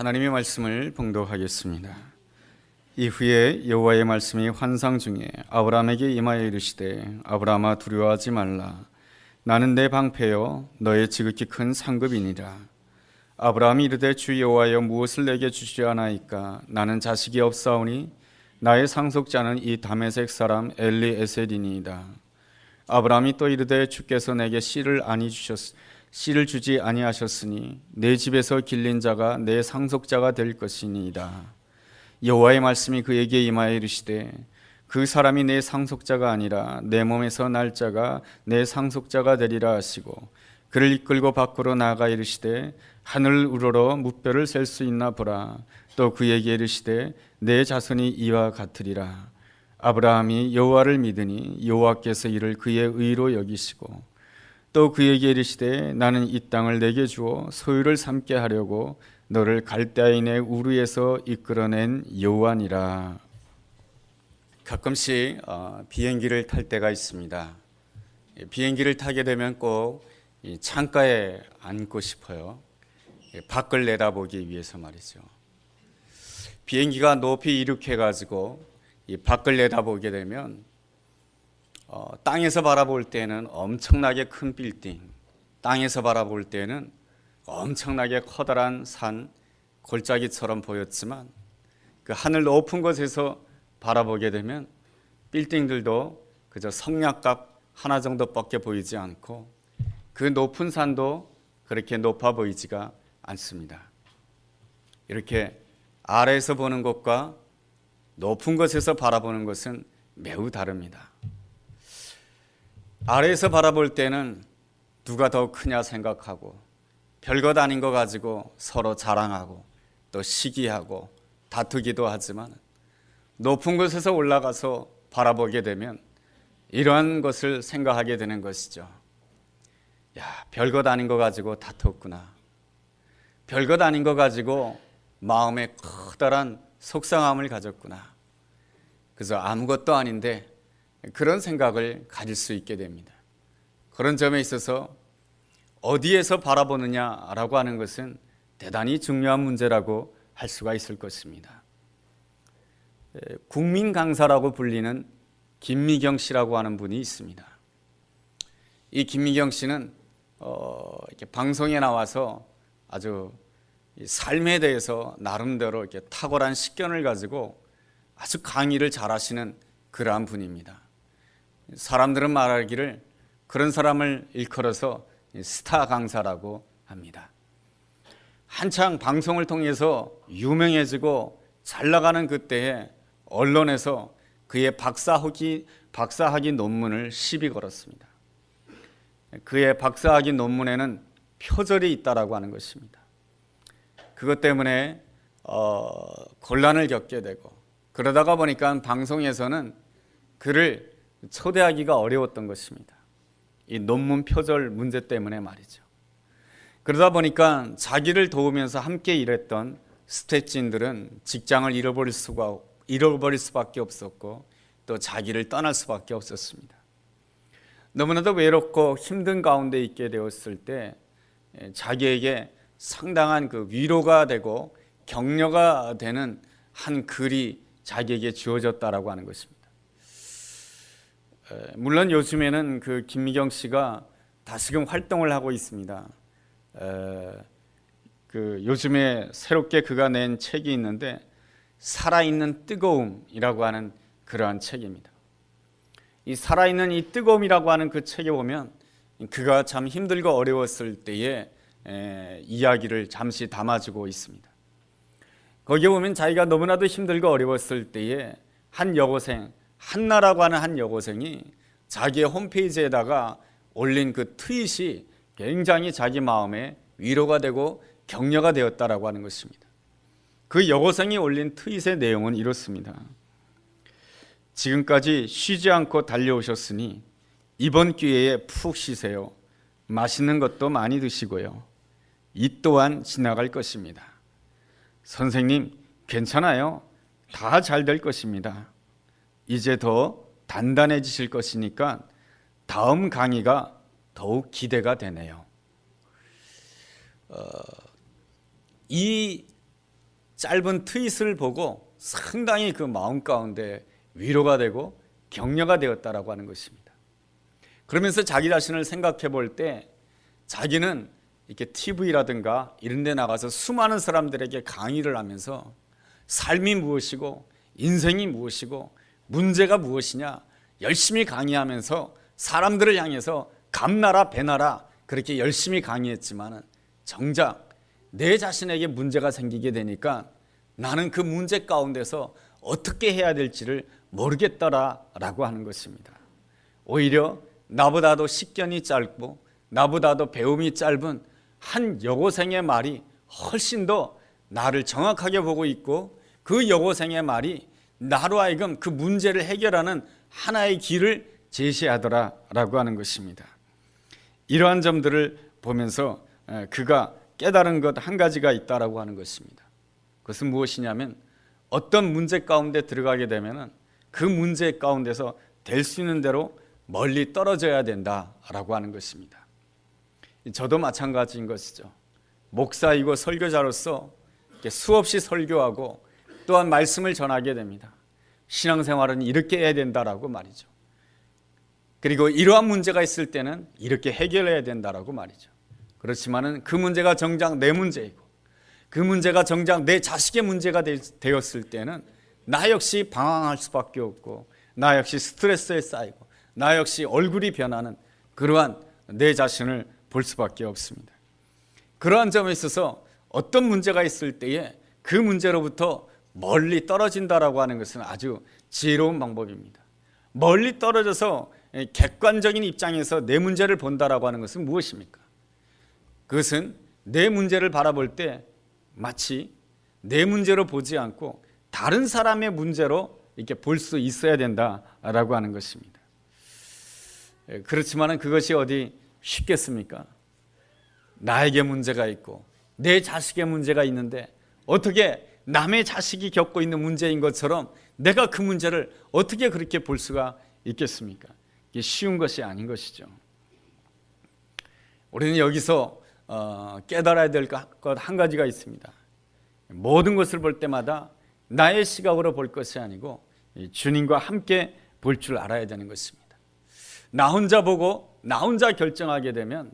하나님의 말씀을 봉독하겠습니다. 이후에 여호와의 말씀이 환상 중에 아브라함에게 임하여 이르시되 아브라함아 두려워하지 말라. 나는 내 방패요 너의 지극히 큰 상급이니라. 아브라함이 이르되 주 여호와여 무엇을 내게 주시려 하나이까? 나는 자식이 없사오니 나의 상속자는 이 다메섹 사람 엘리에셀이니이다. 아브라함이 또 이르되 주께서 내게 씨를 주지 아니하셨으니 내 집에서 길린 자가 내 상속자가 될 것이니이다. 여호와의 말씀이 그에게 임하여 이르시되 그 사람이 내 상속자가 아니라 내 몸에서 날 자가 내 상속자가 되리라 하시고 그를 이끌고 밖으로 나아가 이르시되 하늘 우러러 무뼈를 셀 수 있나 보라. 또 그에게 이르시되 내 자손이 이와 같으리라. 아브라함이 여호와를 믿으니 여호와께서 이를 그의 의로 여기시고 또 그에게 이르시되 나는 이 땅을 내게 주어 소유를 삼게 하려고 너를 갈대아인의 우르에서 이끌어낸 여호와니라. 가끔씩 비행기를 탈 때가 있습니다. 비행기를 타게 되면 꼭 창가에 앉고 싶어요. 밖을 내다보기 위해서 말이죠. 비행기가 높이 이륙해가지고 이 밖을 내다보게 되면 땅에서 바라볼 때는 엄청나게 큰 빌딩, 땅에서 바라볼 때는 엄청나게 커다란 산, 골짜기처럼 보였지만 그 하늘 높은 곳에서 바라보게 되면 빌딩들도 그저 성냥갑 하나 정도밖에 보이지 않고 그 높은 산도 그렇게 높아 보이지가 않습니다. 이렇게 아래에서 보는 것과 높은 곳에서 바라보는 것은 매우 다릅니다. 아래에서 바라볼 때는 누가 더 크냐 생각하고 별것 아닌 거 가지고 서로 자랑하고 또 시기하고 다투기도 하지만 높은 곳에서 올라가서 바라보게 되면 이러한 것을 생각하게 되는 것이죠. 야, 별것 아닌 거 가지고 다퉜구나. 별것 아닌 거 가지고 마음에 커다란 속상함을 가졌구나. 그래서 아무것도 아닌데 그런 생각을 가질 수 있게 됩니다. 그런 점에 있어서 어디에서 바라보느냐라고 하는 것은 대단히 중요한 문제라고 할 수가 있을 것입니다. 국민 강사라고 불리는 김미경 씨라고 하는 분이 있습니다. 이 김미경 씨는 이렇게 방송에 나와서 아주 삶에 대해서 나름대로 이렇게 탁월한 식견을 가지고 아주 강의를 잘하시는 그러한 분입니다. 사람들은 말하기를 그런 사람을 일컬어서 스타 강사라고 합니다. 한창 방송을 통해서 유명해지고 잘 나가는 그때에 언론에서 그의 박사학위 논문을 시비 걸었습니다. 그의 박사학위 논문에는 표절이 있다라고 하는 것입니다. 그것 때문에 곤란을 겪게 되고 그러다가 보니까 방송에서는 그를 초대하기가 어려웠던 것입니다. 이 논문 표절 문제 때문에 말이죠. 그러다 보니까 자기를 도우면서 함께 일했던 스태프진들은 직장을 잃어버릴 수밖에 없었고 또 자기를 떠날 수밖에 없었습니다. 너무나도 외롭고 힘든 가운데 있게 되었을 때 자기에게 상당한 그 위로가 되고 격려가 되는 한 글이 자기에게 주어졌다라고 하는 것입니다. 물론 요즘에는 그 김미경 씨가 다시금 활동을 하고 있습니다. 그 요즘에 새롭게 그가 낸 책이 있는데 살아있는 뜨거움이라고 하는 그러한 책입니다. 이 살아있는 이 뜨거움이라고 하는 그 책에 보면 그가 참 힘들고 어려웠을 때의 이야기를 잠시 담아주고 있습니다. 거기에 보면 자기가 너무나도 힘들고 어려웠을 때에 한 여고생, 한나라고 하는 한 여고생이 자기의 홈페이지에다가 올린 그 트윗이 굉장히 자기 마음에 위로가 되고 격려가 되었다라고 하는 것입니다. 그 여고생이 올린 트윗의 내용은 이렇습니다. 지금까지 쉬지 않고 달려오셨으니 이번 기회에 푹 쉬세요. 맛있는 것도 많이 드시고요. 이 또한 지나갈 것입니다. 선생님, 괜찮아요. 다 잘 될 것입니다. 이제 더 단단해지실 것이니까 다음 강의가 더욱 기대가 되네요. 이 짧은 트윗을 보고 상당히 그 마음 가운데 위로가 되고 격려가 되었다라고 하는 것입니다. 그러면서 자기 자신을 생각해 볼 때 자기는 이렇게 TV라든가 이런 데 나가서 수많은 사람들에게 강의를 하면서 삶이 무엇이고 인생이 무엇이고 문제가 무엇이냐 열심히 강의하면서 사람들을 향해서 감나라 배나라 그렇게 열심히 강의했지만 정작 내 자신에게 문제가 생기게 되니까 나는 그 문제 가운데서 어떻게 해야 될지를 모르겠더라라고 하는 것입니다. 오히려 나보다도 식견이 짧고 나보다도 배움이 짧은 한 여고생의 말이 훨씬 더 나를 정확하게 보고 있고 그 여고생의 말이 나로 하여금 그 문제를 해결하는 하나의 길을 제시하더라라고 하는 것입니다. 이러한 점들을 보면서 그가 깨달은 것 한 가지가 있다라고 하는 것입니다. 그것은 무엇이냐면 어떤 문제 가운데 들어가게 되면 그 문제 가운데서 될 수 있는 대로 멀리 떨어져야 된다라고 하는 것입니다. 저도 마찬가지인 것이죠. 목사이고 설교자로서 수없이 설교하고 또한 말씀을 전하게 됩니다. 신앙생활은 이렇게 해야 된다라고 말이죠. 그리고 이러한 문제가 있을 때는 이렇게 해결해야 된다라고 말이죠. 그렇지만은 그 문제가 정작 내 문제이고 그 문제가 정작 내 자식의 문제가 되었을 때는 나 역시 방황할 수밖에 없고 나 역시 스트레스에 쌓이고 나 역시 얼굴이 변하는 그러한 내 자신을 볼 수밖에 없습니다. 그러한 점에 있어서 어떤 문제가 있을 때에 그 문제로부터 멀리 떨어진다라고 하는 것은 아주 지혜로운 방법입니다. 멀리 떨어져서 객관적인 입장에서 내 문제를 본다라고 하는 것은 무엇입니까? 그것은 내 문제를 바라볼 때 마치 내 문제로 보지 않고 다른 사람의 문제로 이렇게 볼 수 있어야 된다라고 하는 것입니다. 그렇지만 그것이 어디 쉽겠습니까? 나에게 문제가 있고 내 자식의 문제가 있는데 어떻게 남의 자식이 겪고 있는 문제인 것처럼 내가 그 문제를 어떻게 그렇게 볼 수가 있겠습니까? 이게 쉬운 것이 아닌 것이죠. 우리는 여기서 깨달아야 될 것 한 가지가 있습니다. 모든 것을 볼 때마다 나의 시각으로 볼 것이 아니고 주님과 함께 볼 줄 알아야 되는 것입니다. 나 혼자 보고 나 혼자 결정하게 되면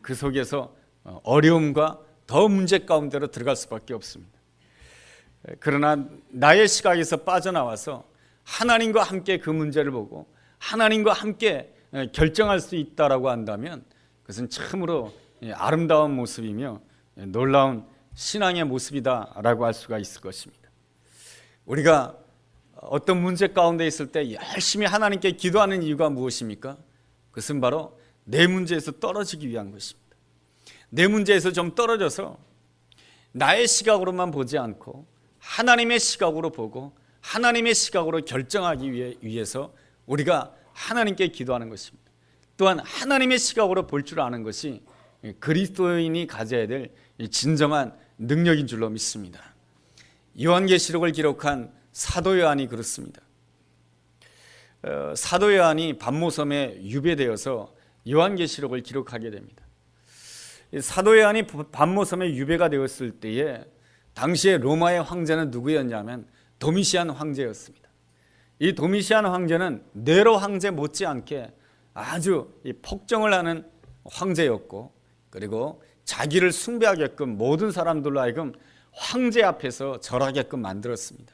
그 속에서 어려움과 더 문제 가운데로 들어갈 수밖에 없습니다. 그러나 나의 시각에서 빠져나와서 하나님과 함께 그 문제를 보고 하나님과 함께 결정할 수 있다라고 한다면 그것은 참으로 아름다운 모습이며 놀라운 신앙의 모습이다라고 할 수가 있을 것입니다. 우리가 어떤 문제 가운데 있을 때 열심히 하나님께 기도하는 이유가 무엇입니까? 그것은 바로 내 문제에서 떨어지기 위한 것입니다. 내 문제에서 좀 떨어져서 나의 시각으로만 보지 않고 하나님의 시각으로 보고 하나님의 시각으로 결정하기 위해서 우리가 하나님께 기도하는 것입니다. 또한 하나님의 시각으로 볼 줄 아는 것이 그리스도인이 가져야 될 진정한 능력인 줄로 믿습니다. 요한계시록을 기록한 사도 요한이 그렇습니다. 사도 요한이 반모섬에 유배되어서 요한계시록을 기록하게 됩니다. 사도 요한이 반모섬에 유배가 되었을 때에 당시에 로마의 황제는 누구였냐면 도미시안 황제였습니다. 이 도미시안 황제는 네로 황제 못지않게 아주 폭정을 하는 황제였고 그리고 자기를 숭배하게끔 모든 사람들로 하여금 황제 앞에서 절하게끔 만들었습니다.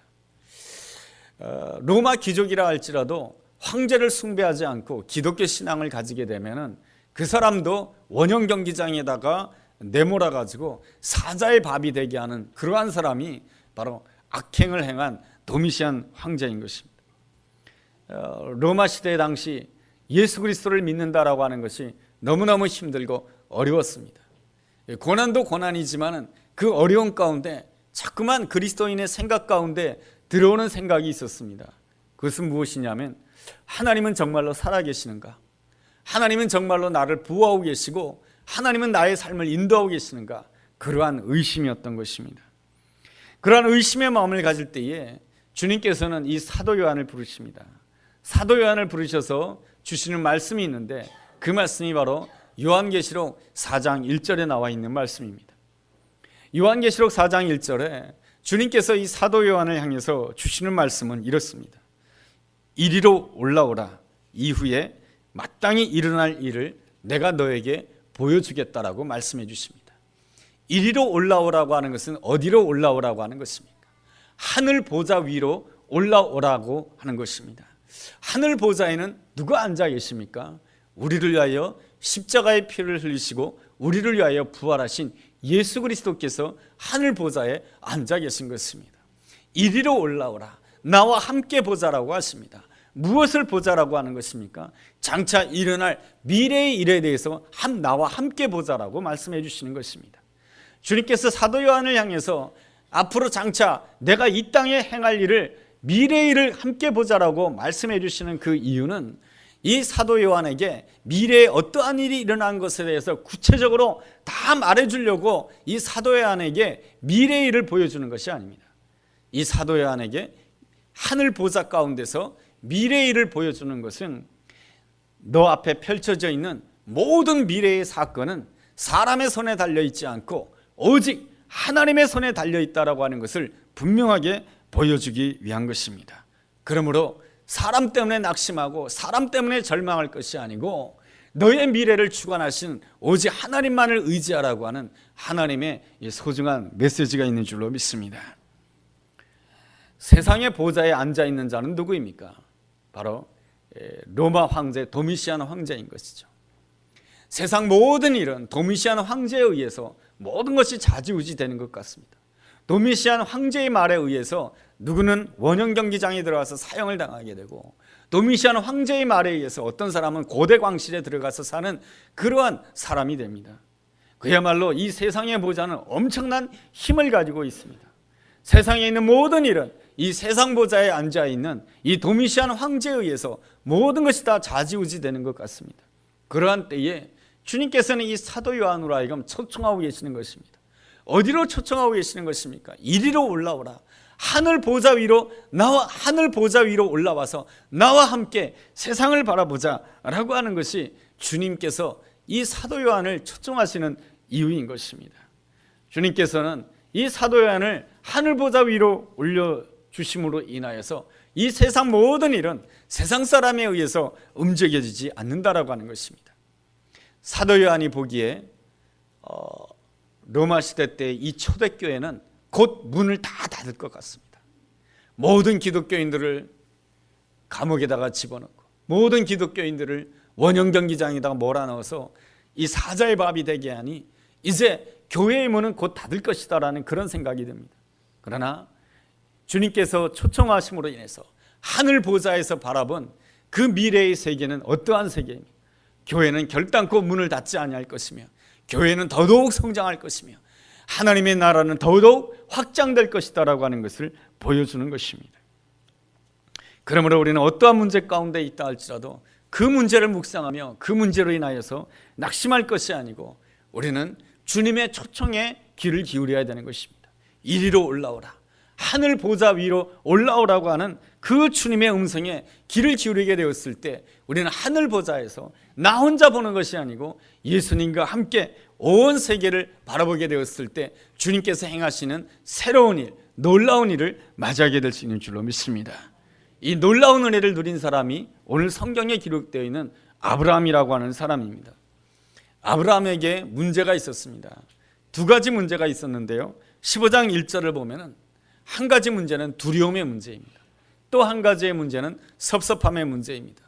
로마 귀족이라 할지라도 황제를 숭배하지 않고 기독교 신앙을 가지게 되면은 그 사람도 원형 경기장에다가 내몰아 가지고 사자의 밥이 되게 하는 그러한 사람이 바로 악행을 행한 도미시안 황제인 것입니다. 로마 시대 당시 예수 그리스도를 믿는다라고 하는 것이 너무너무 힘들고 어려웠습니다. 고난도 고난이지만 그 어려운 가운데 자꾸만 그리스도인의 생각 가운데 들어오는 생각이 있었습니다. 그것은 무엇이냐면 하나님은 정말로 살아계시는가? 하나님은 정말로 나를 보호하고 계시고 하나님은 나의 삶을 인도하고 계시는가? 그러한 의심이었던 것입니다. 그러한 의심의 마음을 가질 때에 주님께서는 이 사도 요한을 부르십니다. 사도 요한을 부르셔서 주시는 말씀이 있는데 그 말씀이 바로 요한계시록 4장 1절에 나와 있는 말씀입니다. 요한계시록 4장 1절에 주님께서 이 사도 요한을 향해서 주시는 말씀은 이렇습니다. 이리로 올라오라. 이후에 마땅히 일어날 일을 내가 너에게 보여주겠다라고 말씀해 주십니다. 이리로 올라오라고 하는 것은 어디로 올라오라고 하는 것입니까? 하늘 보좌 위로 올라오라고 하는 것입니다. 하늘 보좌에는 누가 앉아 계십니까? 우리를 위하여 십자가의 피를 흘리시고 우리를 위하여 부활하신 예수 그리스도께서 하늘 보좌에 앉아 계신 것입니다. 이리로 올라오라. 나와 함께 보자라고 하십니다. 무엇을 보자라고 하는 것입니까? 장차 일어날 미래의 일에 대해서 나와 함께 보자라고 말씀해 주시는 것입니다. 주님께서 사도 요한을 향해서 앞으로 장차 내가 이 땅에 행할 일을, 미래의 일을 함께 보자라고 말씀해 주시는 그 이유는 이 사도 요한에게 미래에 어떠한 일이 일어난 것에 대해서 구체적으로 다 말해주려고 이 사도 요한에게 미래의 일을 보여주는 것이 아닙니다. 이 사도 요한에게 하늘 보좌 가운데서 미래의 일을 보여주는 것은 너 앞에 펼쳐져 있는 모든 미래의 사건은 사람의 손에 달려있지 않고 오직 하나님의 손에 달려있다라고 하는 것을 분명하게 보여주기 위한 것입니다. 그러므로 사람 때문에 낙심하고 사람 때문에 절망할 것이 아니고 너의 미래를 주관하신 오직 하나님만을 의지하라고 하는 하나님의 소중한 메시지가 있는 줄로 믿습니다. 세상의 보좌에 앉아있는 자는 누구입니까? 바로 로마 황제 도미시안 황제인 것이죠. 세상 모든 일은 도미시안 황제에 의해서 모든 것이 좌지우지 되는 것 같습니다. 도미시안 황제의 말에 의해서 누구는 원형 경기장에 들어가서 사형을 당하게 되고, 도미시안 황제의 말에 의해서 어떤 사람은 고대 광실에 들어가서 사는 그러한 사람이 됩니다. 그야말로 이 세상의 보좌는 엄청난 힘을 가지고 있습니다. 세상에 있는 모든 일은 이 세상 보좌에 앉아있는 이 도미시안 황제에 의해서 모든 것이 다 좌지우지 되는 것 같습니다. 그러한 때에 주님께서는 이 사도 요한으로 하여금 초청하고 계시는 것입니다. 어디로 초청하고 계시는 것입니까? 이리로 올라오라. 하늘 보좌 위로 올라와서 나와 함께 세상을 바라보자 라고 하는 것이 주님께서 이 사도 요한을 초청하시는 이유인 것입니다. 주님께서는 이 사도 요한을 하늘 보좌 위로 올려주심으로 인하여서 이 세상 모든 일은 세상 사람에 의해서 움직여지지 않는다라고 하는 것입니다. 사도 요한이 보기에 로마 시대 때 이 초대교회는 곧 문을 다 닫을 것 같습니다. 모든 기독교인들을 감옥에다가 집어넣고 모든 기독교인들을 원형 경기장에다가 몰아넣어서 이 사자의 밥이 되게 하니 이제 교회의 문은 곧 닫을 것이다라는 그런 생각이 듭니다. 그러나 주님께서 초청하심으로 인해서 하늘 보좌에서 바라본 그 미래의 세계는 어떠한 세계입니까? 교회는 결단코 문을 닫지 아니할 것이며 교회는 더더욱 성장할 것이며 하나님의 나라는 더더욱 확장될 것이다라고 하는 것을 보여주는 것입니다. 그러므로 우리는 어떠한 문제 가운데 있다 할지라도 그 문제를 묵상하며 그 문제로 인하여서 낙심할 것이 아니고 우리는 주님의 초청에 귀를 기울여야 되는 것입니다. 이리로 올라오라. 하늘 보좌 위로 올라오라고 하는 그 주님의 음성에 귀를 기울이게 되었을 때 우리는 하늘 보좌에서 나 혼자 보는 것이 아니고 예수님과 함께 온 세계를 바라보게 되었을 때 주님께서 행하시는 새로운 일, 놀라운 일을 맞이하게 될 수 있는 줄로 믿습니다. 이 놀라운 은혜를 누린 사람이 오늘 성경에 기록되어 있는 아브라함이라고 하는 사람입니다. 아브라함에게 문제가 있었습니다. 두 가지 문제가 있었는데요, 15장 1절을 보면 한 가지 문제는 두려움의 문제입니다. 또 한 가지의 문제는 섭섭함의 문제입니다.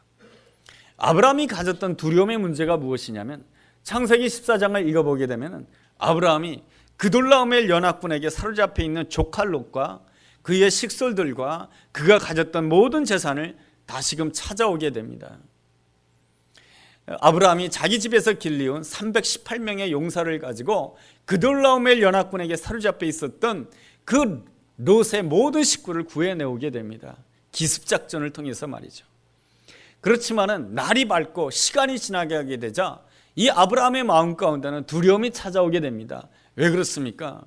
아브라함이 가졌던 두려움의 문제가 무엇이냐면 창세기 14장을 읽어보게 되면 아브라함이 그돌라오멜 연합군에게 사로잡혀 있는 조카 롯과 그의 식솔들과 그가 가졌던 모든 재산을 다시금 찾아오게 됩니다. 아브라함이 자기 집에서 길리운 318명의 용사를 가지고 그돌라오멜 연합군에게 사로잡혀 있었던 그 롯의 모든 식구를 구해내오게 됩니다. 기습작전을 통해서 말이죠. 그렇지만은 날이 밝고 시간이 지나게 하게 되자 이 아브라함의 마음 가운데는 두려움이 찾아오게 됩니다. 왜 그렇습니까?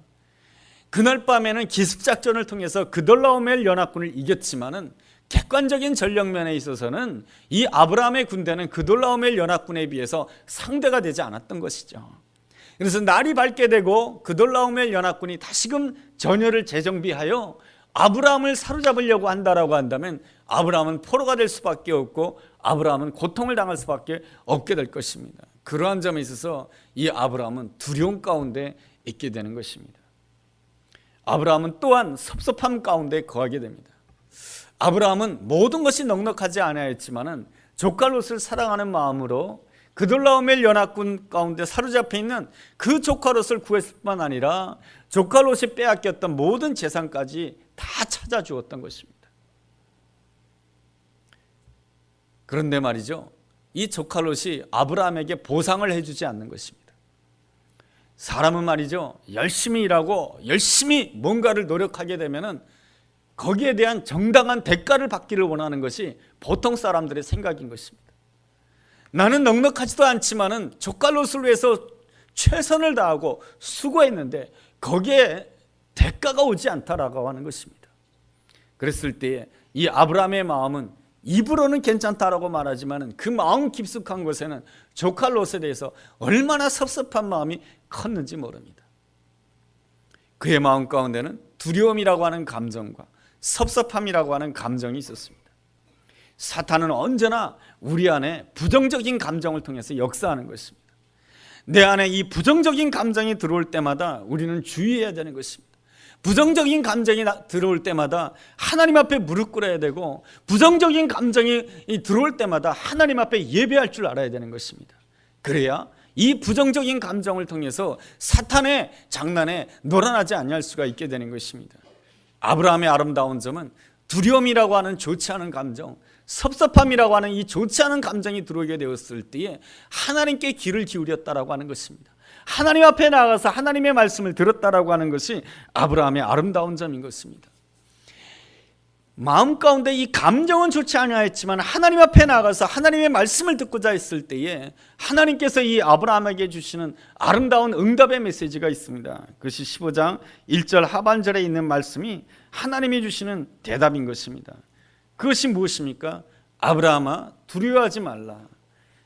그날 밤에는 기습작전을 통해서 그돌라오멜 연합군을 이겼지만은 객관적인 전력면에 있어서는 이 아브라함의 군대는 그돌라오멜 연합군에 비해서 상대가 되지 않았던 것이죠. 그래서 날이 밝게 되고 그돌라오멜 연합군이 다시금 전열을 재정비하여 아브라함을 사로잡으려고 한다라고 한다면 아브라함은 포로가 될 수밖에 없고 아브라함은 고통을 당할 수밖에 없게 될 것입니다. 그러한 점에 있어서 이 아브라함은 두려움 가운데 있게 되는 것입니다. 아브라함은 또한 섭섭함 가운데 거하게 됩니다. 아브라함은 모든 것이 넉넉하지 아니하였지만은 조카 롯을 사랑하는 마음으로 그돌라오멜 연합군 가운데 사로잡혀 있는 그 조카 롯을 구했을 뿐만 아니라 조카 롯이 빼앗겼던 모든 재산까지 다 찾아주었던 것입니다. 그런데 말이죠, 이 조카 롯이 아브라함에게 보상을 해주지 않는 것입니다. 사람은 말이죠, 열심히 일하고 열심히 뭔가를 노력하게 되면은 거기에 대한 정당한 대가를 받기를 원하는 것이 보통 사람들의 생각인 것입니다. 나는 넉넉하지도 않지만은 조카 롯을 위해서 최선을 다하고 수고했는데 거기에 대가가 오지 않다라고 하는 것입니다. 그랬을 때에 이 아브라함의 마음은 입으로는 괜찮다라고 말하지만 그 마음 깊숙한 곳에는 조카 롯에 대해서 얼마나 섭섭한 마음이 컸는지 모릅니다. 그의 마음 가운데는 두려움이라고 하는 감정과 섭섭함이라고 하는 감정이 있었습니다. 사탄은 언제나 우리 안에 부정적인 감정을 통해서 역사하는 것입니다. 내 안에 이 부정적인 감정이 들어올 때마다 우리는 주의해야 되는 것입니다. 부정적인 감정이 들어올 때마다 하나님 앞에 무릎 꿇어야 되고, 부정적인 감정이 들어올 때마다 하나님 앞에 예배할 줄 알아야 되는 것입니다. 그래야 이 부정적인 감정을 통해서 사탄의 장난에 놀아나지 아니할 수가 있게 되는 것입니다. 아브라함의 아름다운 점은 두려움이라고 하는 좋지 않은 감정, 섭섭함이라고 하는 이 좋지 않은 감정이 들어오게 되었을 때에 하나님께 귀를 기울였다라고 하는 것입니다. 하나님 앞에 나가서 하나님의 말씀을 들었다라고 하는 것이 아브라함의 아름다운 점인 것입니다. 마음 가운데 이 감정은 좋지 아니하였지만 하나님 앞에 나가서 하나님의 말씀을 듣고자 했을 때에 하나님께서 이 아브라함에게 주시는 아름다운 응답의 메시지가 있습니다. 그것이 15장 1절 하반절에 있는 말씀이 하나님이 주시는 대답인 것입니다. 그것이 무엇입니까? 아브라함아, 두려워하지 말라.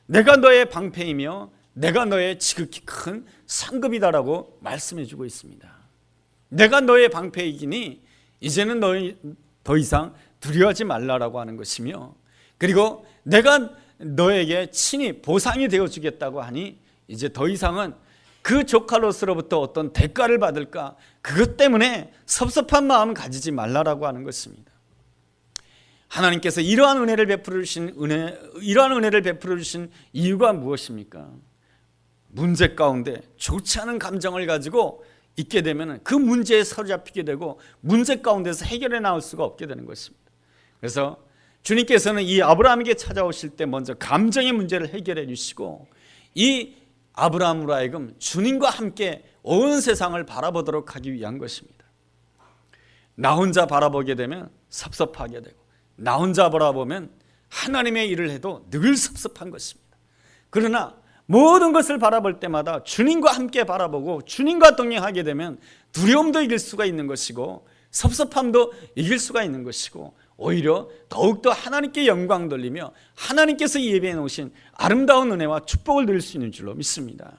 내가 너의 방패이며 내가 너의 지극히 큰 상급이다라고 말씀해 주고 있습니다. 내가 너의 방패이기니 이제는 너희 더 이상 두려워하지 말라라고 하는 것이며, 그리고 내가 너에게 친히 보상이 되어주겠다고 하니 이제 더 이상은 그 조카 롯으로부터 어떤 대가를 받을까, 그것 때문에 섭섭한 마음을 가지지 말라라고 하는 것입니다. 하나님께서 이러한 은혜를 베풀어 주신 이유가 무엇입니까? 문제 가운데 좋지 않은 감정을 가지고 있게 되면 그 문제에 사로잡히게 되고 문제 가운데서 해결해 나올 수가 없게 되는 것입니다. 그래서 주님께서는 이 아브라함에게 찾아오실 때 먼저 감정의 문제를 해결해 주시고 이 아브라함으로 하여금 주님과 함께 온 세상을 바라보도록 하기 위한 것입니다. 나 혼자 바라보게 되면 섭섭하게 되고, 나 혼자 바라보면 하나님의 일을 해도 늘 섭섭한 것입니다. 그러나 모든 것을 바라볼 때마다 주님과 함께 바라보고 주님과 동행하게 되면 두려움도 이길 수가 있는 것이고 섭섭함도 이길 수가 있는 것이고, 오히려 더욱더 하나님께 영광 돌리며 하나님께서 예배해 놓으신 아름다운 은혜와 축복을 누릴 수 있는 줄로 믿습니다.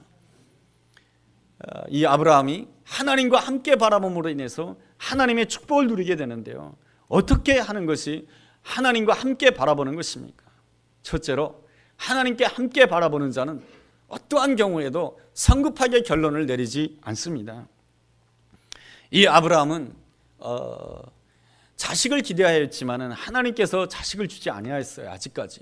이 아브라함이 하나님과 함께 바라봄으로 인해서 하나님의 축복을 누리게 되는데요, 어떻게 하는 것이 하나님과 함께 바라보는 것입니까? 첫째로, 하나님께 함께 바라보는 자는 어떠한 경우에도 성급하게 결론을 내리지 않습니다. 이 아브라함은 자식을 기대하였지만 하나님께서 자식을 주지 아니하였어요, 아직까지.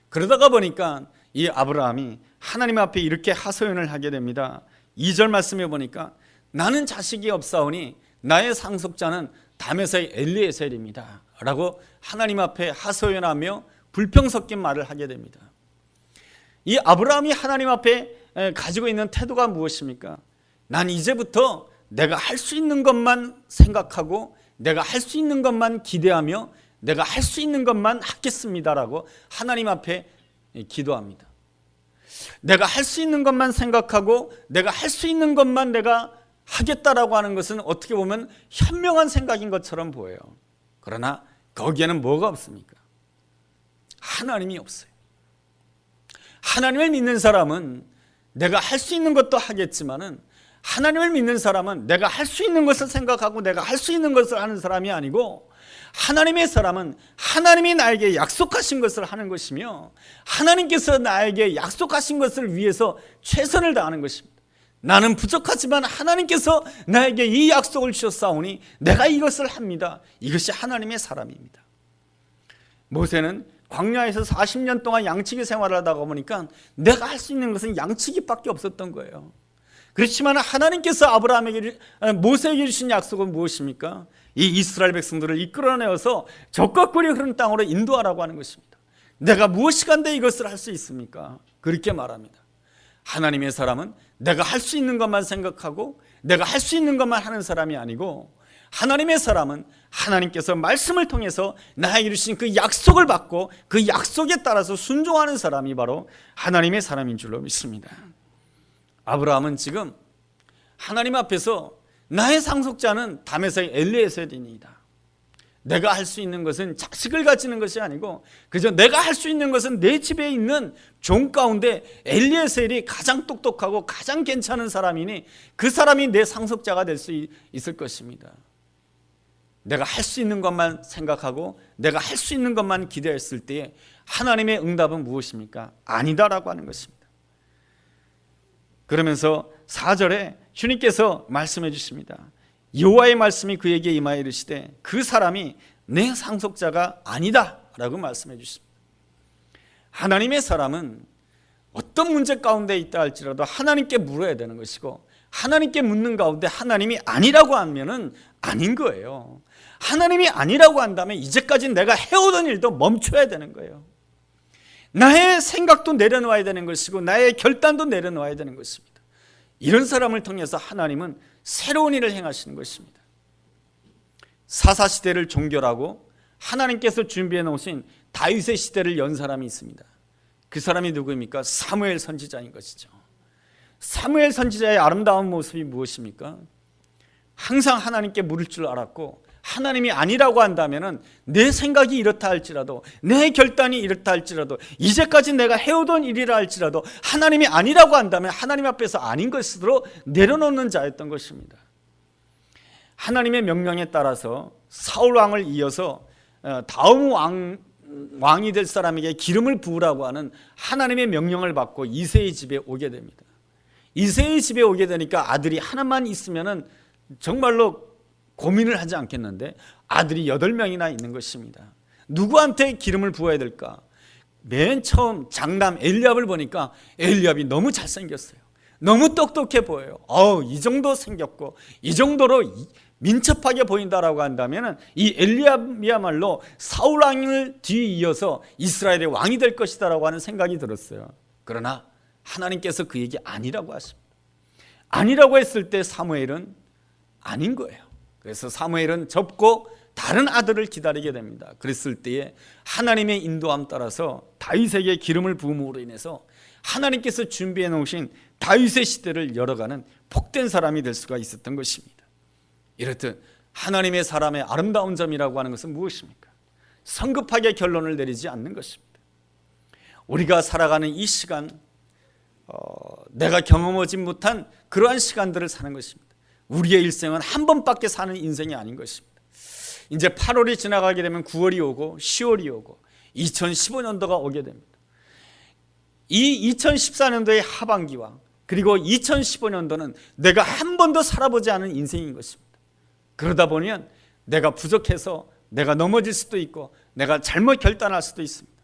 그러다가 보니까 이 아브라함이 하나님 앞에 이렇게 하소연을 하게 됩니다. 2절 말씀해 보니까 나는 자식이 없사오니 나의 상속자는 다메섹의 엘리에셀입니다 라고 하나님 앞에 하소연하며 불평 섞인 말을 하게 됩니다. 이 아브라함이 하나님 앞에 가지고 있는 태도가 무엇입니까? 난 이제부터 내가 할 수 있는 것만 생각하고 내가 할 수 있는 것만 기대하며 내가 할 수 있는 것만 하겠습니다라고 하나님 앞에 기도합니다. 내가 할 수 있는 것만 생각하고 내가 할 수 있는 것만 내가 하겠다라고 하는 것은 어떻게 보면 현명한 생각인 것처럼 보여요. 그러나 거기에는 뭐가 없습니까? 하나님이 없어요. 하나님을 믿는 사람은 내가 할 수 있는 것도 하겠지만은 하나님을 믿는 사람은 내가 할 수 있는 것을 생각하고 내가 할 수 있는 것을 하는 사람이 아니고, 하나님의 사람은 하나님이 나에게 약속하신 것을 하는 것이며 하나님께서 나에게 약속하신 것을 위해서 최선을 다하는 것입니다. 나는 부족하지만 하나님께서 나에게 이 약속을 주셨사오니 내가 이것을 합니다. 이것이 하나님의 사람입니다. 모세는 광야에서 40년 동안 양치기 생활을 하다가 보니까 내가 할 수 있는 것은 양치기밖에 없었던 거예요. 그렇지만 하나님께서 모세에게 주신 약속은 무엇입니까? 이 이스라엘 백성들을 이끌어내어서 적과 꿀이 흐르는 땅으로 인도하라고 하는 것입니다. 내가 무엇이간데 이것을 할 수 있습니까? 그렇게 말합니다. 하나님의 사람은 내가 할 수 있는 것만 생각하고 내가 할 수 있는 것만 하는 사람이 아니고, 하나님의 사람은 하나님께서 말씀을 통해서 나에게 주신 그 약속을 받고 그 약속에 따라서 순종하는 사람이 바로 하나님의 사람인 줄로 믿습니다. 아브라함은 지금 하나님 앞에서 나의 상속자는 다메섹 엘리에셀이니이다. 내가 할 수 있는 것은 자식을 가지는 것이 아니고 그저 내가 할 수 있는 것은 내 집에 있는 종 가운데 엘리에셀이 가장 똑똑하고 가장 괜찮은 사람이니 그 사람이 내 상속자가 될 수 있을 것입니다. 내가 할 수 있는 것만 생각하고 내가 할 수 있는 것만 기대했을 때에 하나님의 응답은 무엇입니까? 아니다라고 하는 것입니다. 그러면서 4절에 주님께서 말씀해 주십니다. 여호와의 말씀이 그에게 임하여 이르시되 그 사람이 내 상속자가 아니다 라고 말씀해 주십니다. 하나님의 사람은 어떤 문제 가운데 있다 할지라도 하나님께 물어야 되는 것이고, 하나님께 묻는 가운데 하나님이 아니라고 하면은 아닌 거예요. 하나님이 아니라고 한다면 이제까지 내가 해오던 일도 멈춰야 되는 거예요. 나의 생각도 내려놓아야 되는 것이고 나의 결단도 내려놓아야 되는 것입니다. 이런 사람을 통해서 하나님은 새로운 일을 행하시는 것입니다. 사사시대를 종결하고 하나님께서 준비해 놓으신 다윗의 시대를 연 사람이 있습니다. 그 사람이 누구입니까? 사무엘 선지자인 것이죠. 사무엘 선지자의 아름다운 모습이 무엇입니까? 항상 하나님께 물을 줄 알았고, 하나님이 아니라고 한다면 내 생각이 이렇다 할지라도, 내 결단이 이렇다 할지라도, 이제까지 내가 해오던 일이라 할지라도 하나님이 아니라고 한다면 하나님 앞에서 아닌 것으로 내려놓는 자였던 것입니다. 하나님의 명령에 따라서 사울 왕을 이어서 다음 왕이 될 사람에게 기름을 부으라고 하는 하나님의 명령을 받고 이새의 집에 오게 됩니다. 이새의 집에 오게 되니까 아들이 하나만 있으면은 정말로 고민을 하지 않겠는데 아들이 8명이나 있는 것입니다. 누구한테 기름을 부어야 될까? 맨 처음 장남 엘리압을 보니까 엘리압이 너무 잘생겼어요. 너무 똑똑해 보여요. 이 정도 생겼고 이 정도로 민첩하게 보인다라고 한다면 이 엘리압이야말로 사울 왕을 뒤이어서 이스라엘의 왕이 될 것이다라고 하는 생각이 들었어요. 그러나 하나님께서 그에게 아니라고 하십니다. 아니라고 했을 때 사무엘은 아닌 거예요. 그래서 사무엘은 접고 다른 아들을 기다리게 됩니다. 그랬을 때에 하나님의 인도함 따라서 다윗에게 기름을 부음으로 인해서 하나님께서 준비해 놓으신 다윗의 시대를 열어가는 복된 사람이 될 수가 있었던 것입니다. 이렇듯 하나님의 사람의 아름다운 점이라고 하는 것은 무엇입니까? 성급하게 결론을 내리지 않는 것입니다. 우리가 살아가는 이 시간, 내가 경험하지 못한 그러한 시간들을 사는 것입니다. 우리의 일생은 한 번밖에 사는 인생이 아닌 것입니다. 이제 8월이 지나가게 되면 9월이 오고 10월이 오고 2015년도가 오게 됩니다. 이 2014년도의 하반기와 그리고 2015년도는 내가 한 번도 살아보지 않은 인생인 것입니다. 그러다 보면 내가 부족해서 내가 넘어질 수도 있고 내가 잘못 결단할 수도 있습니다.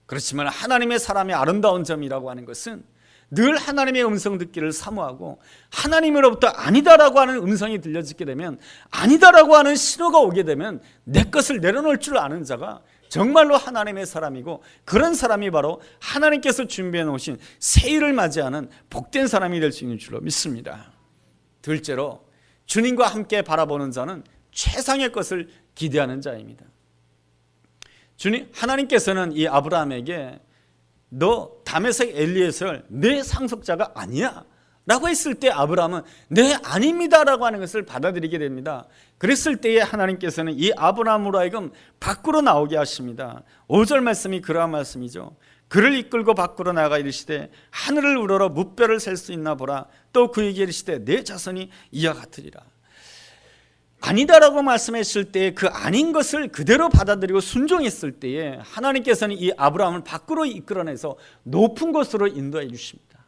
그렇지만 하나님의 사람의 아름다운 점이라고 하는 것은 늘 하나님의 음성 듣기를 사모하고 하나님으로부터 아니다라고 하는 음성이 들려지게 되면, 아니다라고 하는 신호가 오게 되면 내 것을 내려놓을 줄 아는 자가 정말로 하나님의 사람이고, 그런 사람이 바로 하나님께서 준비해 놓으신 새해를 맞이하는 복된 사람이 될 수 있는 줄로 믿습니다. 둘째로 주님과 함께 바라보는 자는 최상의 것을 기대하는 자입니다. 하나님께서는 이 아브라함에게 너 다메섹 엘리에셀 내 상속자가 아니야 라고 했을 때 아브라함은 네 아닙니다 라고 하는 것을 받아들이게 됩니다. 그랬을 때에 하나님께서는 이 아브라함으로 하여금 밖으로 나오게 하십니다. 5절 말씀이 그러한 말씀이죠. 그를 이끌고 밖으로 나가 이르시되 하늘을 우러러 무뼈를 셀 수 있나 보라. 또 그에게 이르시되 내 자손이 이와 같으리라. 아니다라고 말씀했을 때 그 아닌 것을 그대로 받아들이고 순종했을 때에 하나님께서는 이 아브라함을 밖으로 이끌어내서 높은 곳으로 인도해 주십니다.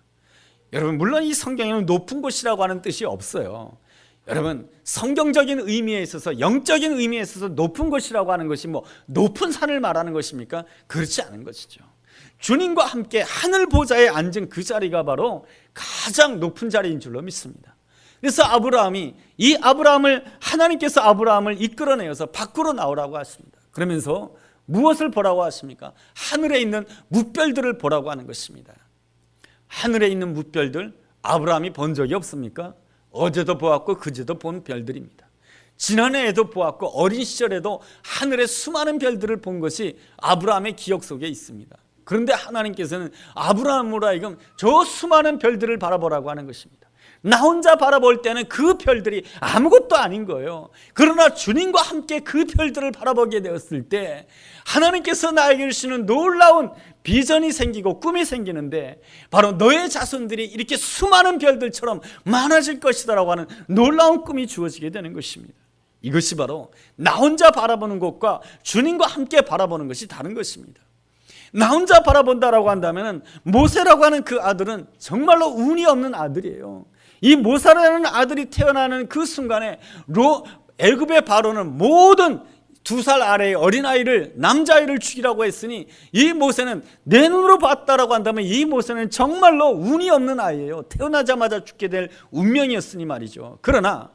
여러분, 물론 이 성경에는 높은 곳이라고 하는 뜻이 없어요. 여러분, 성경적인 의미에 있어서, 영적인 의미에 있어서 높은 곳이라고 하는 것이 뭐 높은 산을 말하는 것입니까? 그렇지 않은 것이죠. 주님과 함께 하늘 보좌에 앉은 그 자리가 바로 가장 높은 자리인 줄로 믿습니다. 그래서 이 아브라함을 하나님께서 아브라함을 이끌어내어서 밖으로 나오라고 하십니다. 그러면서 무엇을 보라고 하십니까? 하늘에 있는 무별들을 보라고 하는 것입니다. 하늘에 있는 무별들, 아브라함이 본 적이 없습니까? 어제도 보았고 그제도 본 별들입니다. 지난해에도 보았고 어린 시절에도 하늘의 수많은 별들을 본 것이 아브라함의 기억 속에 있습니다. 그런데 하나님께서는 아브라함으로 하여금 저 수많은 별들을 바라보라고 하는 것입니다. 나 혼자 바라볼 때는 그 별들이 아무것도 아닌 거예요. 그러나 주님과 함께 그 별들을 바라보게 되었을 때 하나님께서 나에게 주시는 놀라운 비전이 생기고 꿈이 생기는데, 바로 너의 자손들이 이렇게 수많은 별들처럼 많아질 것이다라고 하는 놀라운 꿈이 주어지게 되는 것입니다. 이것이 바로 나 혼자 바라보는 것과 주님과 함께 바라보는 것이 다른 것입니다. 나 혼자 바라본다라고 한다면 모세라고 하는 그 아들은 정말로 운이 없는 아들이에요. 이 모세라는 아들이 태어나는 그 순간에 애굽의 바로는 모든 2살 아래의 어린아이를, 남자아이를 죽이라고 했으니 이 모세는 내 눈으로 봤다라고 한다면 이 모세는 정말로 운이 없는 아이예요. 태어나자마자 죽게 될 운명이었으니 말이죠. 그러나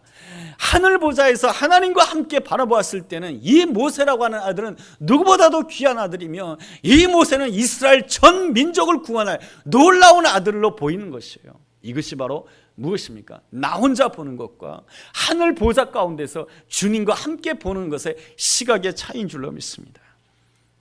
하늘 보좌에서 하나님과 함께 바라보았을 때는 이 모세라고 하는 아들은 누구보다도 귀한 아들이며, 이 모세는 이스라엘 전 민족을 구원할 놀라운 아들로 보이는 것이에요. 이것이 바로 무엇입니까? 나 혼자 보는 것과 하늘 보좌 가운데서 주님과 함께 보는 것의 시각의 차이인 줄로 믿습니다.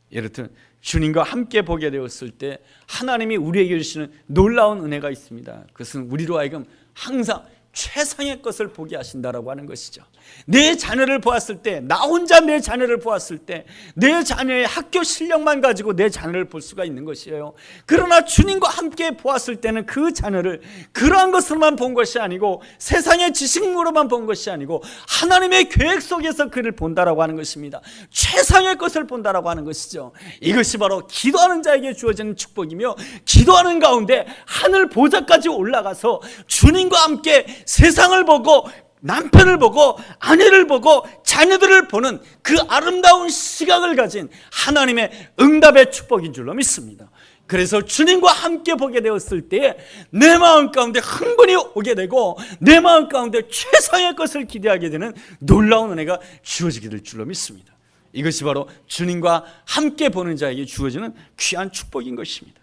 이렇듯 주님과 함께 보게 되었을 때 하나님이 우리에게 주시는 놀라운 은혜가 있습니다. 그것은 우리로 하여금 항상 최상의 것을 보게 하신다라고 하는 것이죠. 내 자녀를 보았을 때, 나 혼자 내 자녀를 보았을 때 내 자녀의 학교 실력만 가지고 내 자녀를 볼 수가 있는 것이에요. 그러나 주님과 함께 보았을 때는 그 자녀를 그러한 것으로만 본 것이 아니고, 세상의 지식으로만 본 것이 아니고 하나님의 계획 속에서 그를 본다라고 하는 것입니다. 최상의 것을 본다라고 하는 것이죠. 이것이 바로 기도하는 자에게 주어지는 축복이며, 기도하는 가운데 하늘 보좌까지 올라가서 주님과 함께 세상을 보고 남편을 보고 아내를 보고 자녀들을 보는 그 아름다운 시각을 가진 하나님의 응답의 축복인 줄로 믿습니다. 그래서 주님과 함께 보게 되었을 때 내 마음 가운데 흥분이 오게 되고, 내 마음 가운데 최상의 것을 기대하게 되는 놀라운 은혜가 주어지게 될 줄로 믿습니다. 이것이 바로 주님과 함께 보는 자에게 주어지는 귀한 축복인 것입니다.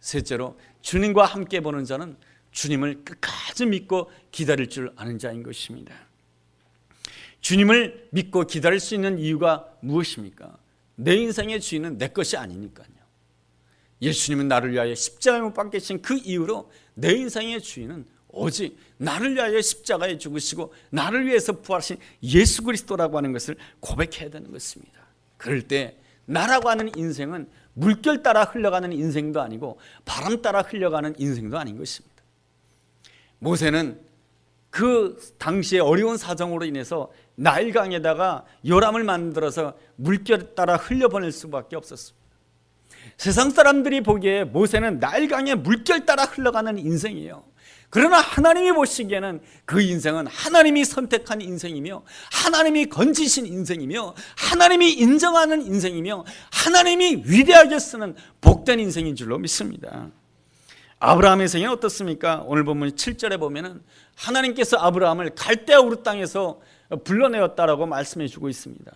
셋째로, 주님과 함께 보는 자는 주님을 끝까지 믿고 기다릴 줄 아는 자인 것입니다. 주님을 믿고 기다릴 수 있는 이유가 무엇입니까? 내 인생의 주인은 내 것이 아니니까요. 예수님은 나를 위하여 십자가에 못 박히신 그 이후로 내 인생의 주인은 오직 나를 위하여 십자가에 죽으시고 나를 위해서 부활하신 예수 그리스도라고 하는 것을 고백해야 되는 것입니다. 그럴 때 나라고 하는 인생은 물결 따라 흘러가는 인생도 아니고 바람 따라 흘러가는 인생도 아닌 것입니다. 모세는 그 당시에 어려운 사정으로 인해서 나일강에다가 요람을 만들어서 물결 따라 흘려보낼 수밖에 없었습니다. 세상 사람들이 보기에 모세는 나일강에 물결 따라 흘러가는 인생이에요. 그러나 하나님이 보시기에는 그 인생은 하나님이 선택한 인생이며, 하나님이 건지신 인생이며, 하나님이 인정하는 인생이며, 하나님이 위대하게 쓰는 복된 인생인 줄로 믿습니다. 아브라함의 생애는 어떻습니까? 오늘 본문 7절에 보면은 하나님께서 아브라함을 갈대아 우르 땅에서 불러내었다라고 말씀해 주고 있습니다.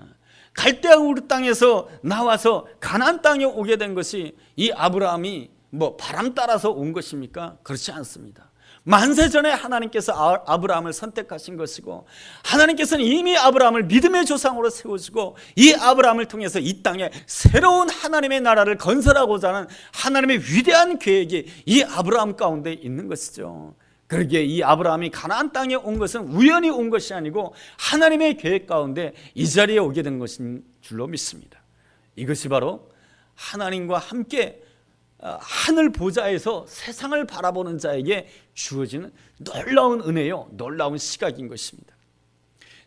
갈대아 우르 땅에서 나와서 가나안 땅에 오게 된 것이 이 아브라함이 바람 따라서 온 것입니까? 그렇지 않습니다. 만세 전에 하나님께서 아브라함을 선택하신 것이고, 하나님께서는 이미 아브라함을 믿음의 조상으로 세우시고, 이 아브라함을 통해서 이 땅에 새로운 하나님의 나라를 건설하고자 하는 하나님의 위대한 계획이 이 아브라함 가운데 있는 것이죠. 그러기에 이 아브라함이 가나안 땅에 온 것은 우연히 온 것이 아니고 하나님의 계획 가운데 이 자리에 오게 된 것인 줄로 믿습니다. 이것이 바로 하나님과 함께 하늘 보좌에서 세상을 바라보는 자에게 주어지는 놀라운 은혜요, 놀라운 시각인 것입니다.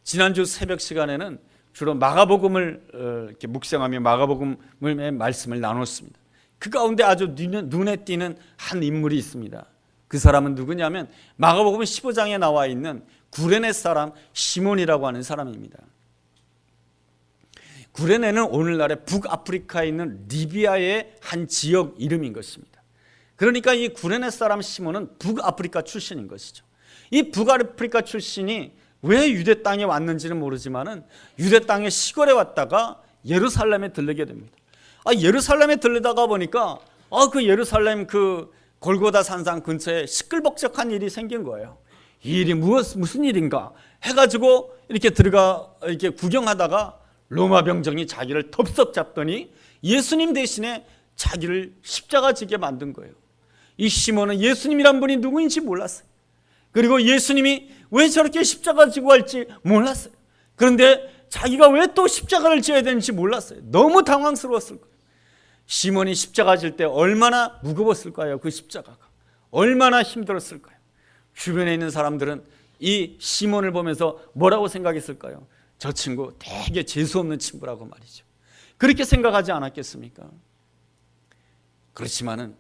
지난주 새벽 시간에는 주로 마가복음을 이렇게 묵상하며 마가복음의 말씀을 나눴습니다. 그 가운데 아주 눈에 띄는 한 인물이 있습니다. 그 사람은 누구냐면 마가복음 15장에 나와 있는 구레네 사람 시몬이라고 하는 사람입니다. 구레네는 오늘날의 북아프리카에 있는 리비아의 한 지역 이름인 것입니다. 그러니까 이 구레네 사람 시몬은 북아프리카 출신인 것이죠. 이 북아프리카 출신이 왜 유대 땅에 왔는지는 모르지만은 유대 땅의 시골에 왔다가 예루살렘에 들르게 됩니다. 예루살렘에 들르다가 보니까 그 예루살렘 그 골고다 산상 근처에 시끌벅적한 일이 생긴 거예요. 이 일이 무슨 일인가 해가지고 이렇게 구경하다가 로마 병정이 자기를 덥석 잡더니 예수님 대신에 자기를 십자가 지게 만든 거예요. 이 시몬은 예수님이란 분이 누구인지 몰랐어요. 그리고 예수님이 왜 저렇게 십자가 지고 할지 몰랐어요. 그런데 자기가 왜 또 십자가를 지어야 되는지 몰랐어요. 너무 당황스러웠을 거예요. 시몬이 십자가 질 때 얼마나 무거웠을까요? 그 십자가가 얼마나 힘들었을까요? 주변에 있는 사람들은 이 시몬을 보면서 뭐라고 생각했을까요? 저 친구 되게 재수없는 친구라고 말이죠. 그렇게 생각하지 않았겠습니까? 그렇지만은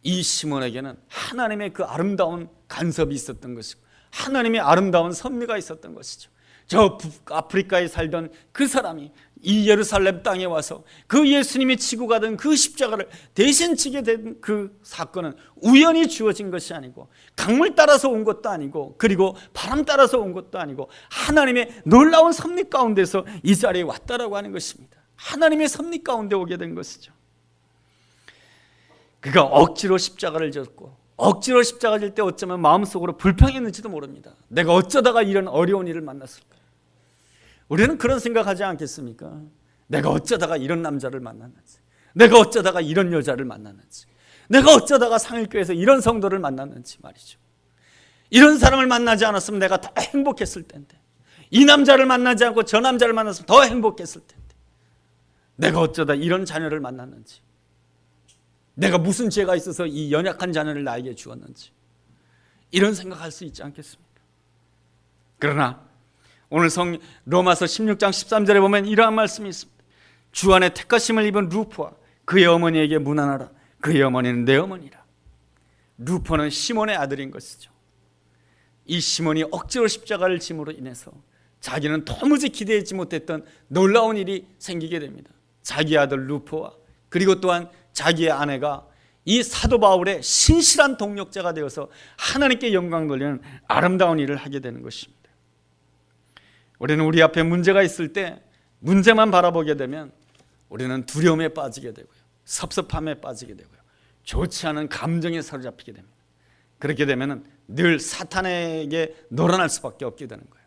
이 시몬에게는 하나님의 그 아름다운 간섭이 있었던 것이고 하나님의 아름다운 섭리가 있었던 것이죠. 저 북아프리카에 살던 그 사람이 이 예루살렘 땅에 와서 그 예수님이 지고 가던 그 십자가를 대신 지게 된 그 사건은 우연히 주어진 것이 아니고 강물 따라서 온 것도 아니고 그리고 바람 따라서 온 것도 아니고 하나님의 놀라운 섭리 가운데서 이 자리에 왔다라고 하는 것입니다. 하나님의 섭리 가운데 오게 된 것이죠. 그가 억지로 십자가를 졌고 억지로 십자가 질 때 어쩌면 마음속으로 불평했는지도 모릅니다. 내가 어쩌다가 이런 어려운 일을 만났을까? 우리는 그런 생각하지 않겠습니까? 내가 어쩌다가 이런 남자를 만났는지, 내가 어쩌다가 이런 여자를 만났는지, 내가 어쩌다가 상일교회에서 이런 성도를 만났는지 말이죠. 이런 사람을 만나지 않았으면 내가 더 행복했을 텐데, 이 남자를 만나지 않고 저 남자를 만났으면 더 행복했을 텐데, 내가 어쩌다 이런 자녀를 만났는지, 내가 무슨 죄가 있어서 이 연약한 자녀를 나에게 주었는지 이런 생각할 수 있지 않겠습니까? 그러나 오늘 로마서 16장 13절에 보면 이러한 말씀이 있습니다. 주 안에 택하심을 입은 루포와 그의 어머니에게 문안하라. 그의 어머니는 내 어머니라. 루포는 시몬의 아들인 것이죠. 이 시몬이 억지로 십자가를 짐으로 인해서 자기는 도무지 기대하지 못했던 놀라운 일이 생기게 됩니다. 자기 아들 루포와 그리고 또한 자기의 아내가 이 사도 바울의 신실한 동력자가 되어서 하나님께 영광 돌리는 아름다운 일을 하게 되는 것입니다. 우리는 우리 앞에 문제가 있을 때 문제만 바라보게 되면 우리는 두려움에 빠지게 되고요, 섭섭함에 빠지게 되고요, 좋지 않은 감정에 사로잡히게 됩니다. 그렇게 되면 늘 사탄에게 놀아날 수밖에 없게 되는 거예요.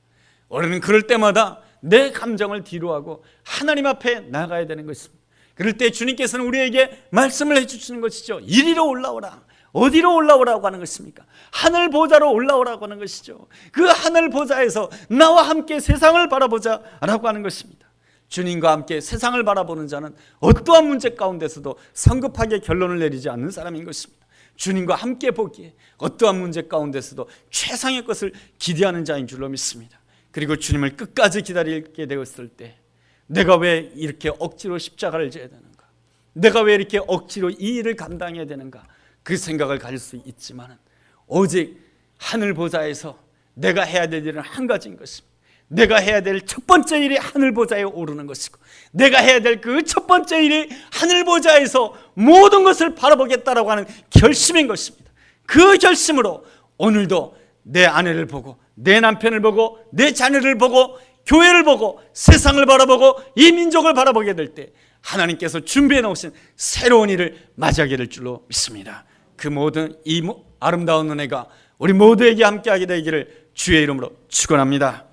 우리는 그럴 때마다 내 감정을 뒤로하고 하나님 앞에 나가야 되는 것입니다. 그럴 때 주님께서는 우리에게 말씀을 해주시는 것이죠. 이리로 올라오라. 어디로 올라오라고 하는 것입니까? 하늘 보좌로 올라오라고 하는 것이죠. 그 하늘 보좌에서 나와 함께 세상을 바라보자 라고 하는 것입니다. 주님과 함께 세상을 바라보는 자는 어떠한 문제 가운데서도 성급하게 결론을 내리지 않는 사람인 것입니다. 주님과 함께 보기에 어떠한 문제 가운데서도 최상의 것을 기대하는 자인 줄로 믿습니다. 그리고 주님을 끝까지 기다리게 되었을 때 내가 왜 이렇게 억지로 십자가를 져야 되는가? 내가 왜 이렇게 억지로 이 일을 감당해야 되는가? 그 생각을 가질 수 있지만 오직 하늘 보좌에서 내가 해야 될 일은 한 가지인 것입니다. 내가 해야 될 첫 번째 일이 하늘 보좌에 오르는 것이고 내가 해야 될 그 첫 번째 일이 하늘 보좌에서 모든 것을 바라보겠다라고 하는 결심인 것입니다. 그 결심으로 오늘도 내 아내를 보고 내 남편을 보고 내 자녀를 보고 교회를 보고 세상을 바라보고 이 민족을 바라보게 될 때 하나님께서 준비해 놓으신 새로운 일을 맞이하게 될 줄로 믿습니다. 그 모든 이 아름다운 은혜가 우리 모두에게 함께하게 되기를 주의 이름으로 축원합니다.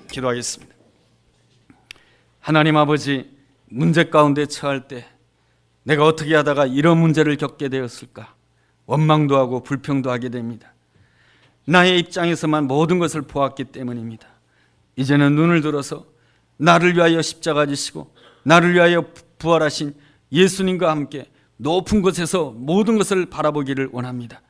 기도하겠습니다. 하나님 아버지, 문제 가운데 처할 때 내가 어떻게 하다가 이런 문제를 겪게 되었을까? 원망도 하고 불평도 하게 됩니다. 나의 입장에서만 모든 것을 보았기 때문입니다. 이제는 눈을 들어서 나를 위하여 십자가 지시고 나를 위하여 부활하신 예수님과 함께 높은 곳에서 모든 것을 바라보기를 원합니다.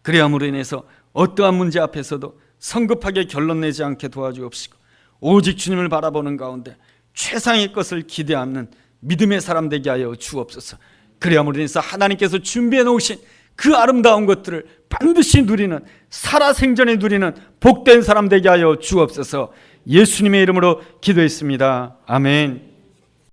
그래야함으로 인해서 어떠한 문제 앞에서도 성급하게 결론 내지 않게 도와주옵시고 오직 주님을 바라보는 가운데 최상의 것을 기대하는 믿음의 사람 되게 하여 주옵소서. 그래야함으로 인해서 하나님께서 준비해 놓으신 그 아름다운 것들을 반드시 누리는, 살아생전에 누리는 복된 사람 되게 하여 주옵소서. 예수님의 이름으로 기도했습니다. 아멘.